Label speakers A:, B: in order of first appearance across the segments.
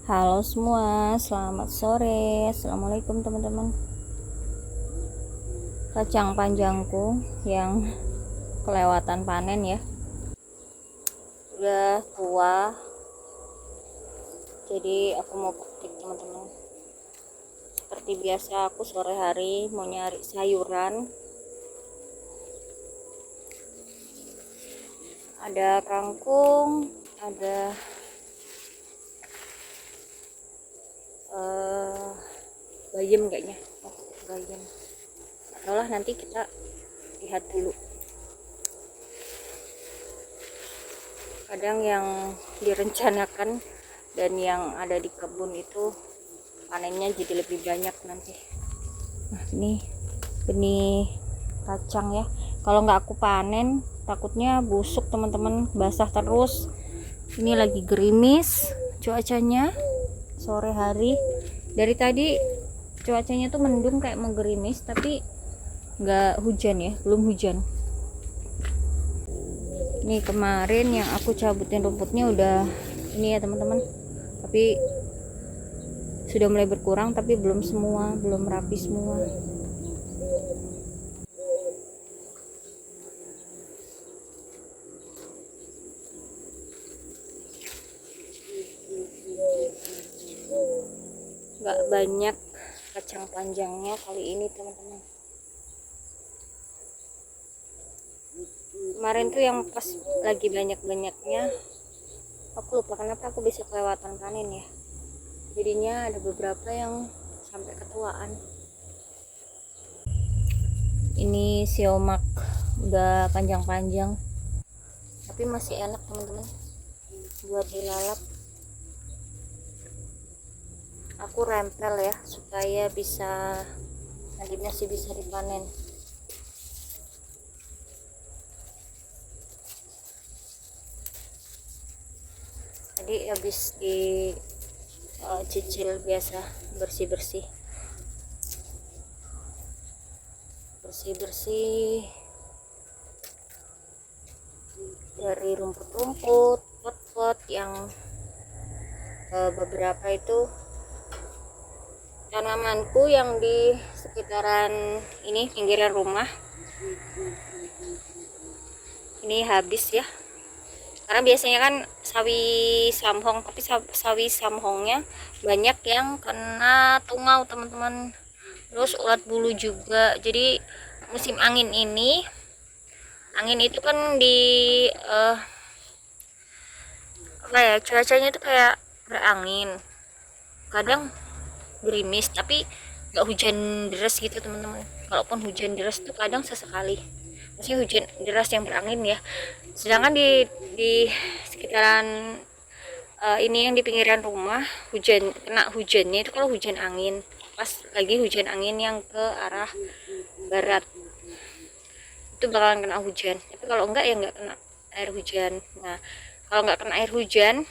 A: Halo semua, selamat sore. Assalamualaikum teman-teman. Kacang panjangku yang kelewatan panen ya, udah tua. Jadi aku mau petik teman-teman. Seperti biasa aku sore hari mau nyari sayuran. Ada kangkung, ada bayam kayaknya. Bayam. Atau lah nanti kita lihat dulu. Kadang yang direncanakan dan yang ada di kebun itu panennya jadi lebih banyak nanti. Nah, ini benih kacang ya. Kalau nggak aku panen takutnya busuk teman-teman, basah terus. Ini lagi gerimis cuacanya sore hari. Dari tadi cuacanya tuh mendung kayak mau gerimis, tapi nggak hujan ya, belum hujan. Ini kemarin yang aku cabutin rumputnya udah ini ya teman-teman, tapi sudah mulai berkurang, tapi belum semua, belum rapi semua. Nggak banyak kacang panjangnya kali ini teman-teman. Kemarin tuh yang pas lagi banyak-banyaknya, aku lupa kenapa aku bisa kelewatan panen ya. Jadinya ada beberapa yang sampai ketuaan. Ini siomak udah panjang-panjang, tapi masih enak teman-teman buat dilalap. Aku rempel ya supaya bisa nanti masih bisa dipanen. Tadi habis di cicil biasa bersih-bersih dari rumput-rumput, pot-pot yang beberapa itu tanamanku yang di sekitaran ini pinggiran rumah ini habis ya, karena biasanya kan sawi samhong, tapi sawi samhongnya banyak yang kena tungau teman-teman, terus ulat bulu juga. Jadi musim angin ini, angin itu kan di apa ya, cuacanya itu kayak berangin, kadang gerimis tapi nggak hujan deras gitu teman-teman. Kalaupun hujan deras tuh kadang sesekali, maksudnya hujan deras yang berangin ya. Sedangkan di sekitaran ini yang di pinggiran rumah, kena hujannya itu kalau hujan angin, pas lagi hujan angin yang ke arah barat itu bakalan kena hujan. Tapi kalau enggak ya enggak kena air hujan. Nah, kalau nggak kena air hujan,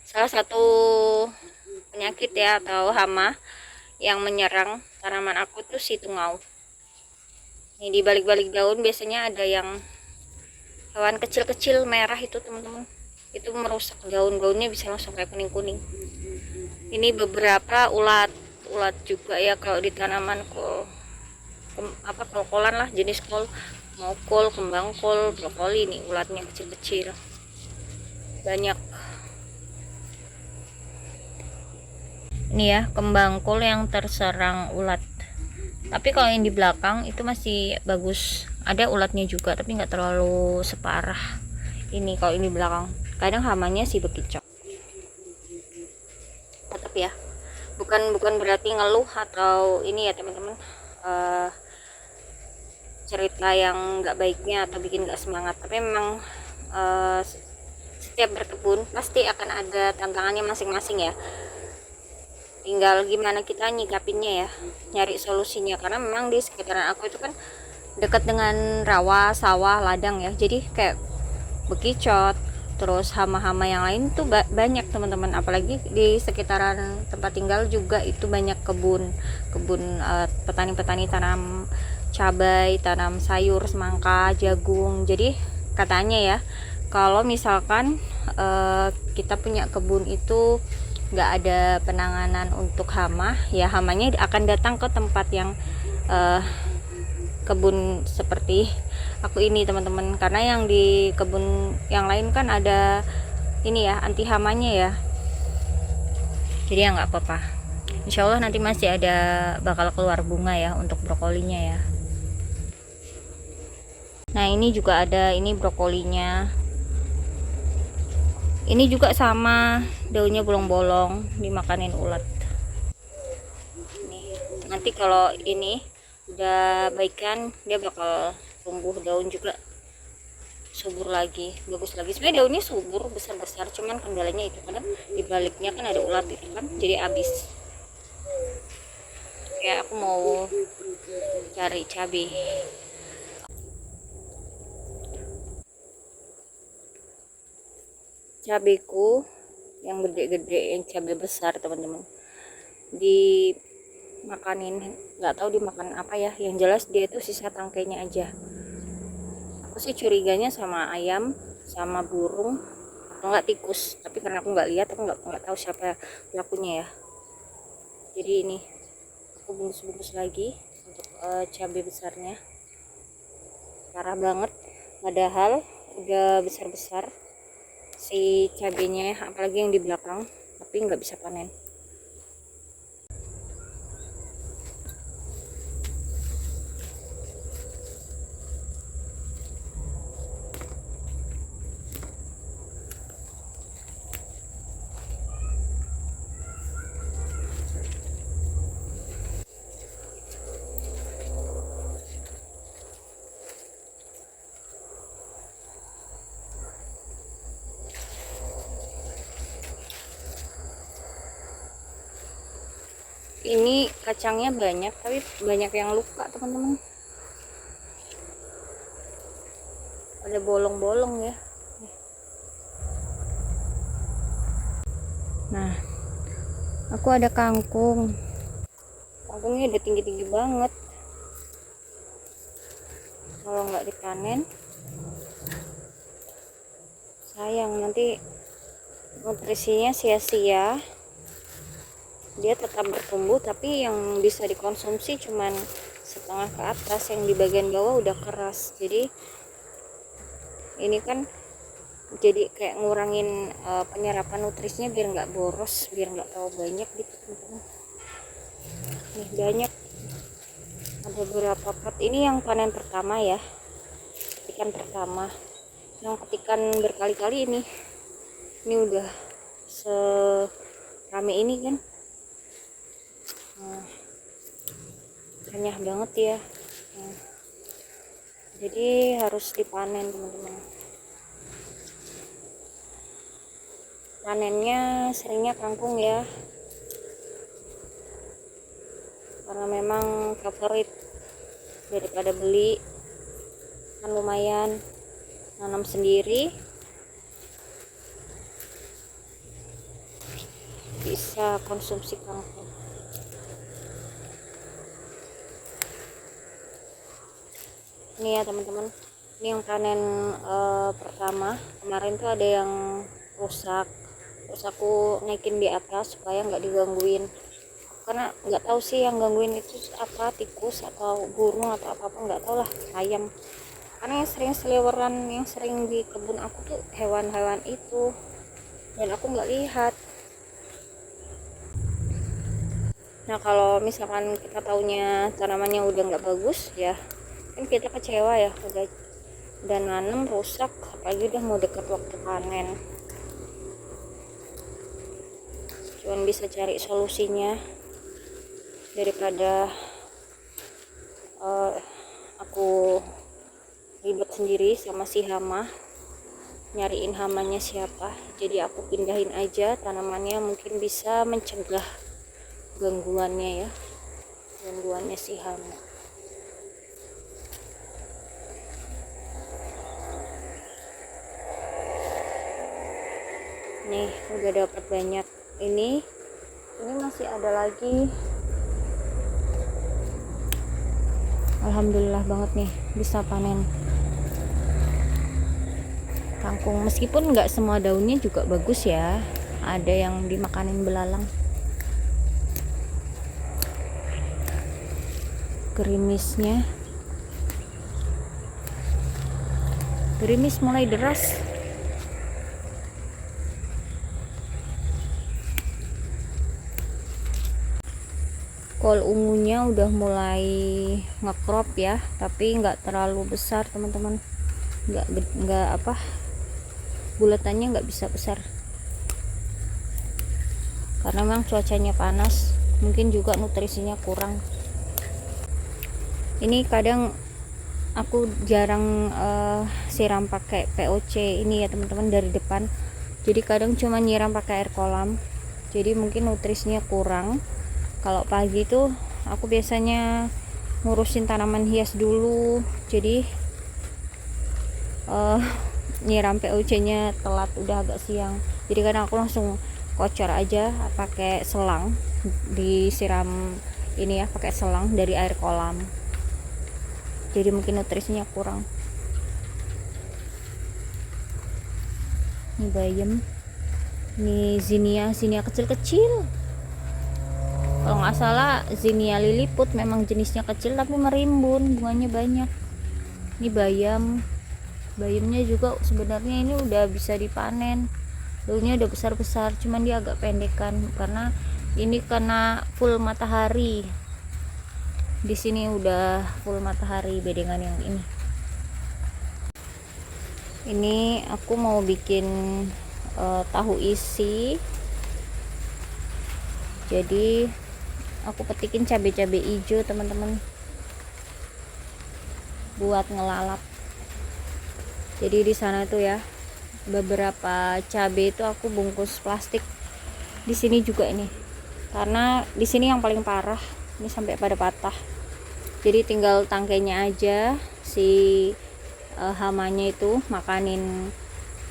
A: salah satu penyakit ya atau hama yang menyerang tanaman aku tuh si tungau. Ini di balik-balik daun biasanya ada yang hewan kecil-kecil merah itu teman-teman. Itu merusak daun-daunnya, bisa langsung kayak kuning-kuning. Ini beberapa ulat juga ya kalau di tanaman kol, kol-kolan lah, jenis kol, mau kol, kembang kol, brokoli, ini ulatnya kecil-kecil banyak. Ini ya kembang kol yang terserang ulat, tapi kalau yang di belakang itu masih bagus, ada ulatnya juga tapi nggak terlalu separah ini. Kalau ini belakang kadang hamanya sih bekicot, tapi ya bukan berarti ngeluh atau ini ya teman-teman, cerita yang nggak baiknya atau bikin nggak semangat. Tapi memang setiap berkebun pasti akan ada tantangannya masing-masing ya, tinggal gimana kita nyikapinnya ya, nyari solusinya. Karena memang di sekitaran aku itu kan dekat dengan rawa, sawah, ladang ya, jadi kayak bekicot, terus hama-hama yang lain tuh banyak teman-teman. Apalagi di sekitaran tempat tinggal juga itu banyak kebun petani-petani tanam cabai, tanam sayur, semangka, jagung. Jadi katanya ya, kalau misalkan kita punya kebun itu nggak ada penanganan untuk hama, ya hamanya akan datang ke tempat yang kebun seperti aku ini teman-teman, karena yang di kebun yang lain kan ada ini ya, anti hamanya ya, jadi ya nggak apa-apa. Insya Allah nanti masih ada bakal keluar bunga ya untuk brokolinya ya. Nah ini juga ada, ini brokolinya, ini juga sama, daunnya bolong-bolong dimakanin ulat. Nih, nanti kalau ini udah baikan dia bakal tumbuh daun juga subur lagi, bagus lagi. Sebenarnya daunnya subur besar-besar, cuman kendalanya itu kadang di baliknya kan ada ulat itu kan, jadi habis. Ya aku mau cari cabai. Cabeku yang gede-gede, yang cabai besar teman-teman, dimakanin, nggak tahu dimakan apa ya, yang jelas dia itu sisa tangkainya aja. Aku sih curiganya sama ayam sama burung atau enggak tikus, tapi karena aku nggak lihat, aku nggak tahu siapa pelakunya ya. Jadi ini aku bungkus-bungkus lagi untuk cabai besarnya, parah banget padahal udah besar-besar si cabenya, apalagi yang di belakang, tapi nggak bisa panen. Ini kacangnya banyak, tapi banyak yang luka teman-teman, ada bolong-bolong ya. Nah aku ada kangkungnya udah tinggi-tinggi banget, kalau nggak dipanen sayang, nanti nutrisinya sia-sia. Dia tetap bertumbuh tapi yang bisa dikonsumsi cuman setengah ke atas, yang di bagian bawah udah keras. Jadi ini kan jadi kayak ngurangin penyerapan nutrisinya biar nggak boros, biar nggak terlalu banyak gitu teman-teman. Nih banyak, ada beberapa pot. Ini yang panen pertama ya, petikan pertama, yang petikan berkali-kali ini udah serame ini kan. Renyah banget ya. Jadi harus dipanen teman-teman. Panennya seringnya kangkung ya, karena memang favorit, daripada beli kan lumayan, nanam sendiri bisa konsumsi kangkung. Ini ya teman-teman, ini yang panen pertama. Kemarin tuh ada yang rusak, terus aku naikin di atas supaya nggak digangguin, karena nggak tahu sih yang gangguin itu apa, tikus atau burung atau apa nggak tahu lah, ayam. Karena yang sering seliweran, yang sering di kebun aku tuh hewan-hewan itu, dan aku nggak lihat. Nah kalau misalkan kita taunya tanamannya udah nggak bagus ya, kan kita kecewa ya, udah nanam rusak, apalagi udah mau deket waktu panen. Cuman bisa cari solusinya daripada aku ribet sendiri sama si hama, nyariin hamanya siapa. Jadi aku pindahin aja tanamannya, mungkin bisa mencegah gangguannya ya, gangguannya si hama. Nih udah dapat banyak. Ini masih ada lagi, alhamdulillah banget nih bisa panen. kangkung, meskipun nggak semua daunnya juga bagus ya, ada yang dimakanin belalang. Gerimisnya, gerimis mulai deras. Kol ungunya udah mulai ngekrop ya, tapi nggak terlalu besar teman-teman, nggak apa, bulatannya nggak bisa besar karena memang cuacanya panas, mungkin juga nutrisinya kurang. Ini kadang aku jarang siram pakai POC ini ya teman-teman, dari depan, jadi kadang cuma nyiram pakai air kolam, jadi mungkin nutrisinya kurang. Kalau pagi tuh aku biasanya ngurusin tanaman hias dulu, jadi nyiram POC nya telat, udah agak siang, jadi kadang aku langsung kocor aja pakai selang, disiram ini ya pakai selang dari air kolam, jadi mungkin nutrisinya kurang. Ini bayam, ini zinnia kecil-kecil, kalau nggak salah zinnia liliput, memang jenisnya kecil tapi merimbun, bunganya banyak. Ini bayamnya juga sebenarnya ini udah bisa dipanen, daunnya udah besar-besar, cuman dia agak pendekan karena ini kena full matahari. Di sini udah full matahari, beda dengan yang ini. Ini aku mau bikin tahu isi, jadi aku petikin cabai-cabai hijau teman-teman buat ngelalap. Jadi di sana tuh ya beberapa cabai itu aku bungkus plastik. Di sini juga ini, karena di sini yang paling parah, ini sampai pada patah. Jadi tinggal tangkainya aja, si hamanya itu makanin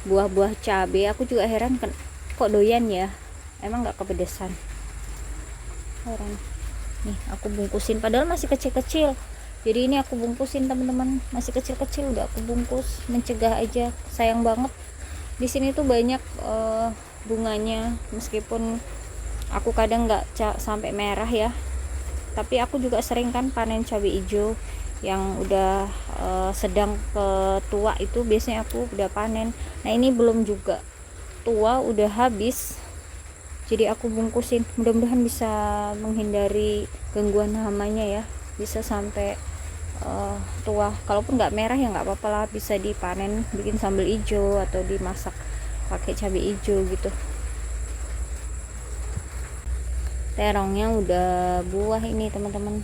A: buah-buah cabai. Aku juga heran kok doyan ya, emang nggak kepedesan. Heran. Nih aku bungkusin, padahal masih kecil-kecil, jadi ini aku bungkusin teman-teman, masih kecil-kecil udah aku bungkus, mencegah aja. Sayang banget, di sini tuh banyak bunganya, meskipun aku kadang nggak sampai merah ya, tapi aku juga sering kan panen cabai hijau yang udah sedang ke tua, itu biasanya aku udah panen. Nah ini belum juga tua, udah habis, jadi aku bungkusin, mudah-mudahan bisa menghindari gangguan hamanya ya, bisa sampai tua. Kalaupun nggak merah ya nggak apa-apa lah, bisa dipanen, bikin sambal hijau atau dimasak pakai cabai hijau gitu. Terongnya udah buah ini teman-teman,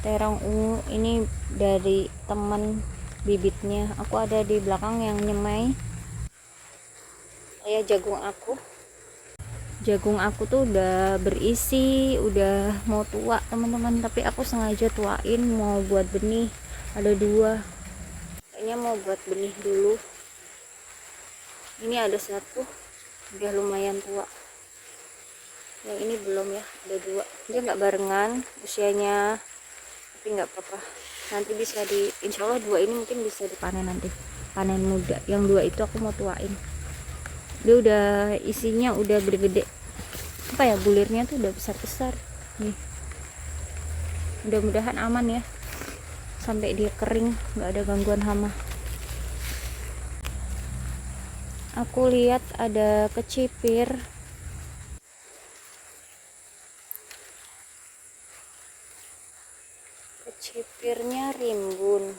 A: terong ungu ini dari teman bibitnya, aku ada di belakang yang nyemai. Ya jagung aku tuh udah berisi, udah mau tua teman-teman, tapi aku sengaja tuain mau buat benih. Ada 2, kayaknya mau buat benih dulu. Ini ada 1 udah lumayan tua, yang ini belum ya, ada 2, dia nggak barengan usianya, tapi nggak apa-apa, nanti bisa insya Allah 2 ini mungkin bisa dipanen nanti, panen muda. Yang 2 itu aku mau tuain, dia udah isinya udah gede-gede, apa ya, bulirnya tuh udah besar-besar nih. Mudah-mudahan aman ya sampai dia kering, nggak ada gangguan hama. Aku lihat ada kecipir, kecipirnya rimbun,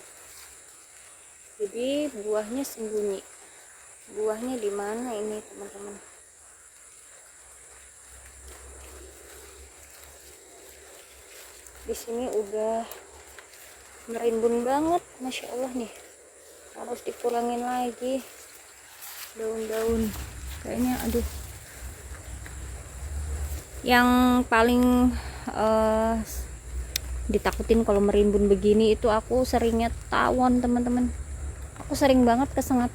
A: jadi buahnya sembunyi. Buahnya di mana ini teman-teman? Di sini udah merimbun banget, masya Allah nih, harus dikurangin lagi daun-daun kayaknya. Aduh, yang paling ditakutin kalau merimbun begini itu aku seringnya tawon teman-teman. Aku sering banget kesengat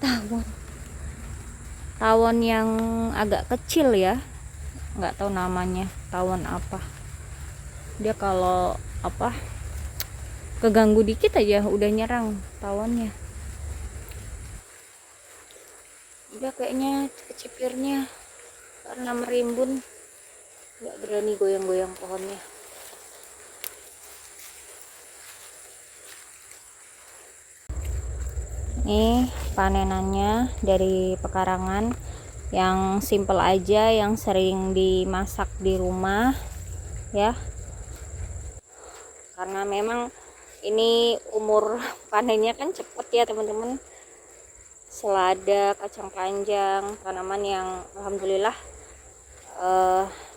A: tawon yang agak kecil ya, nggak tahu namanya tawon apa. Dia kalau apa keganggu dikit aja udah nyerang tawonnya. udah kayaknya kecipirnya karena merimbun nggak berani goyang-goyang pohonnya. Nih panenannya dari pekarangan yang simple aja, yang sering dimasak di rumah ya, karena memang ini umur panennya kan cepet ya teman-teman. Selada, kacang panjang, tanaman yang alhamdulillah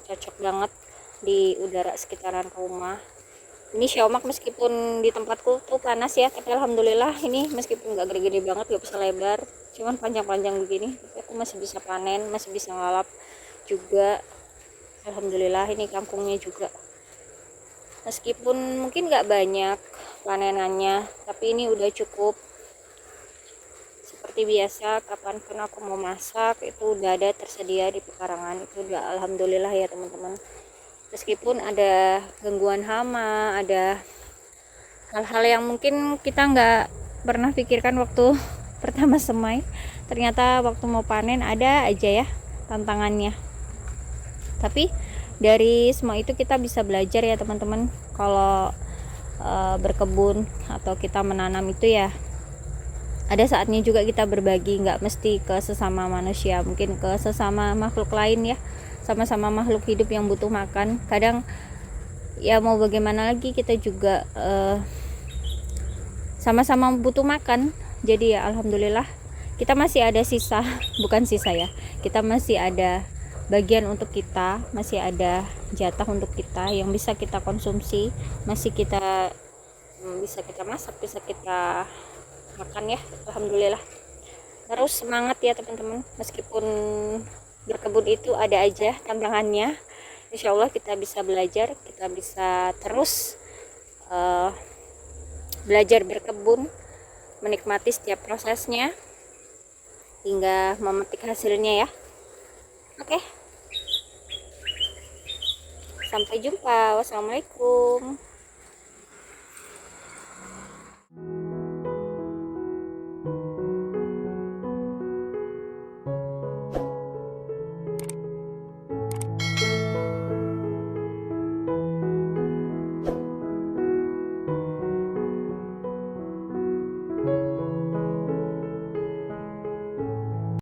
A: cocok banget di udara sekitaran rumah. Ini siomak meskipun di tempatku tuh panas ya, tapi alhamdulillah ini meskipun nggak gede-gede banget, gak bisa lebar, cuman panjang-panjang begini, tapi aku masih bisa panen, masih bisa ngalap juga. Alhamdulillah ini kangkungnya juga, meskipun mungkin nggak banyak panenannya, tapi ini udah cukup. Seperti biasa, kapanpun aku mau masak itu udah ada tersedia di pekarangan, itu udah alhamdulillah ya teman-teman. Meskipun ada gangguan hama, ada hal-hal yang mungkin kita nggak pernah pikirkan waktu pertama semai, ternyata waktu mau panen ada aja ya tantangannya. Tapi dari semua itu kita bisa belajar ya teman-teman. Kalau berkebun atau kita menanam itu ya ada saatnya juga kita berbagi, nggak mesti ke sesama manusia, mungkin ke sesama makhluk lain ya, sama-sama makhluk hidup yang butuh makan. Kadang ya mau bagaimana lagi, kita juga sama-sama butuh makan. Jadi ya alhamdulillah kita masih ada sisa bukan sisa ya, kita masih ada bagian untuk kita, masih ada jatah untuk kita yang bisa kita konsumsi, masih kita bisa kita masak, bisa kita makan ya, alhamdulillah. Terus semangat ya teman-teman, meskipun berkebun itu ada aja tantangannya, insya Allah kita bisa belajar, kita bisa terus belajar berkebun, menikmati setiap prosesnya hingga memetik hasilnya ya. Oke, sampai jumpa, wassalamualaikum.